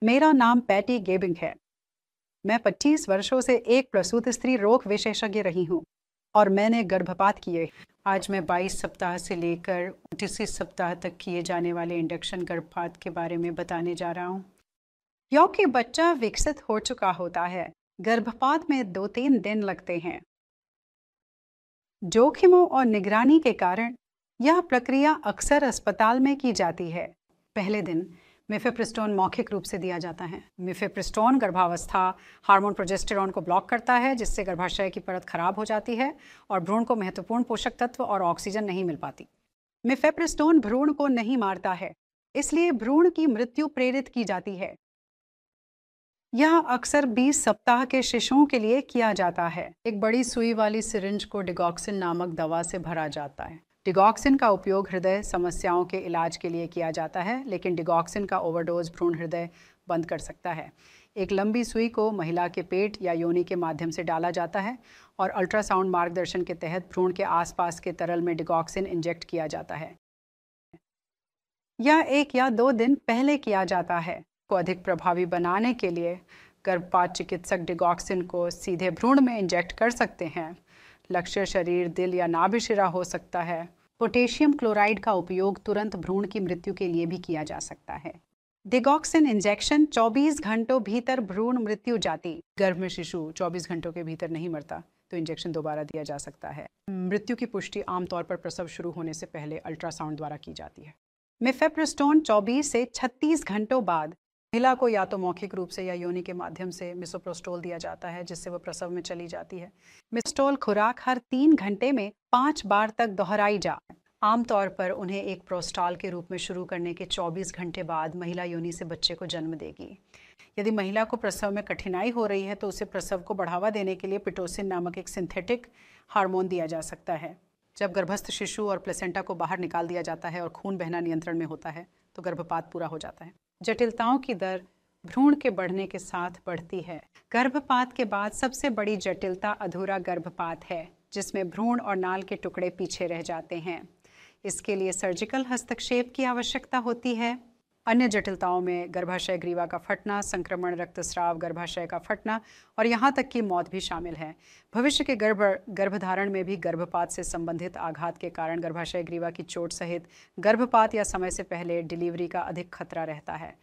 मेरा नाम पैटी गेबिंग है। मैं 25 वर्षों से एक प्रसूत स्त्री रोग विशेषज्ञ रही हूँ और मैंने गर्भपात किए। आज मैं 22 सप्ताह से लेकर 29 सप्ताह तक किए जाने वाले इंडक्शन गर्भपात के बारे में बताने जा रहा हूँ। क्योंकि बच्चा विकसित हो चुका होता है, गर्भपात में 2-3 दिन लगते हैं। जोखिमों और निगरानी के कारण यह प्रक्रिया अक्सर अस्पताल में की जाती है। पहले दिन मिफेप्रिस्टोन मौखिक रूप से दिया जाता है। मिफेप्रिस्टोन गर्भावस्था हार्मोन प्रोजेस्टेरॉन को ब्लॉक करता है, जिससे गर्भाशय की परत खराब हो जाती है और भ्रूण को महत्वपूर्ण पोषक तत्व और ऑक्सीजन नहीं मिल पाती। मिफेप्रिस्टोन भ्रूण को नहीं मारता है, इसलिए भ्रूण की मृत्यु प्रेरित की जाती है। यह अक्सर 20 सप्ताह के शिशुओं के लिए किया जाता है। एक बड़ी सुई वाली सिरिंज को डिगॉक्सिन नामक दवा से भरा जाता है। डिगॉक्सिन का उपयोग हृदय समस्याओं के इलाज के लिए किया जाता है, लेकिन डिगॉक्सिन का ओवरडोज भ्रूण हृदय बंद कर सकता है। एक लंबी सुई को महिला के पेट या योनि के माध्यम से डाला जाता है और अल्ट्रासाउंड मार्गदर्शन के तहत भ्रूण के आसपास के तरल में डिगॉक्सिन इंजेक्ट किया जाता है। यह 1 या 2 दिन पहले किया जाता है। को अधिक प्रभावी बनाने के लिए गर्भपात चिकित्सक डिगॉक्सिन को सीधे भ्रूण में इंजेक्ट कर सकते हैं। लक्ष्य शरीर, दिल या नाभिशिरा हो सकता है। पोटेशियम क्लोराइड का उपयोग तुरंत भ्रूण की मृत्यु के लिए भी किया जा सकता है। डिगॉक्सिन इंजेक्शन 24 घंटों भीतर भ्रूण मृत्यु जाति। गर्भ में शिशु 24 घंटों के भीतर नहीं मरता तो इंजेक्शन दोबारा दिया जा सकता है। मृत्यु की पुष्टि आमतौर पर प्रसव शुरू होने से पहले अल्ट्रासाउंड द्वारा की जाती है। मिफेप्रिस्टोन 24 से 36 घंटों बाद महिला को या तो मौखिक रूप से या योनि के माध्यम से मिसोप्रोस्टोल दिया जाता है, जिससे वह प्रसव में चली जाती है। मिसोप्रोस्टोल खुराक हर 3 घंटे में 5 बार तक दोहराई जाए। आमतौर पर उन्हें एक प्रोस्टाल के रूप में शुरू करने के 24 घंटे बाद महिला योनि से बच्चे को जन्म देगी। यदि महिला को प्रसव में कठिनाई हो रही है तो उसे प्रसव को बढ़ावा देने के लिए पिटोसिन नामक एक सिंथेटिक हार्मोन दिया जा सकता है। जब गर्भस्थ शिशु और प्लेसेंटा को बाहर निकाल दिया जाता है और खून बहना नियंत्रण में होता है तो गर्भपात पूरा हो जाता है। जटिलताओं की दर भ्रूण के बढ़ने के साथ बढ़ती है। गर्भपात के बाद सबसे बड़ी जटिलता अधूरा गर्भपात है, जिसमें भ्रूण और नाल के टुकड़े पीछे रह जाते हैं। इसके लिए सर्जिकल हस्तक्षेप की आवश्यकता होती है। अन्य जटिलताओं में गर्भाशय ग्रीवा का फटना, संक्रमण, रक्तस्राव, गर्भाशय का फटना और यहाँ तक कि मौत भी शामिल है। भविष्य के गर्भधारण में भी गर्भपात से संबंधित आघात के कारण गर्भाशय ग्रीवा की चोट सहित गर्भपात या समय से पहले डिलीवरी का अधिक खतरा रहता है।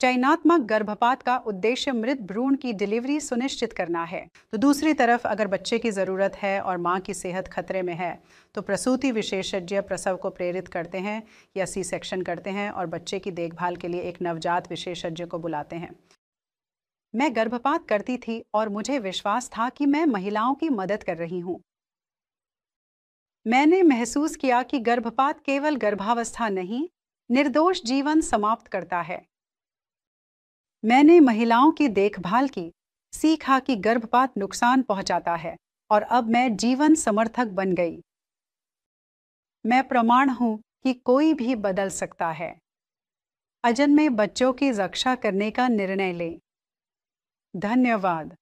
चयनात्मक गर्भपात का उद्देश्य मृत भ्रूण की डिलीवरी सुनिश्चित करना है। तो दूसरी तरफ अगर बच्चे की ज़रूरत है और मां की सेहत खतरे में है तो प्रसूति विशेषज्ञ प्रसव को प्रेरित करते हैं या सी सेक्शन करते हैं और बच्चे की देखभाल के लिए एक नवजात विशेषज्ञ को बुलाते हैं। मैं गर्भपात करती थी और मुझे विश्वास था कि मैं महिलाओं की मदद कर रही हूँ। मैंने महसूस किया कि गर्भपात केवल गर्भावस्था नहीं, निर्दोष जीवन समाप्त करता है। मैंने महिलाओं की देखभाल की, सीखा कि गर्भपात नुकसान पहुंचाता है और अब मैं जीवन समर्थक बन गई। मैं प्रमाण हूं कि कोई भी बदल सकता है। अजन्मे बच्चों की रक्षा करने का निर्णय लें। धन्यवाद।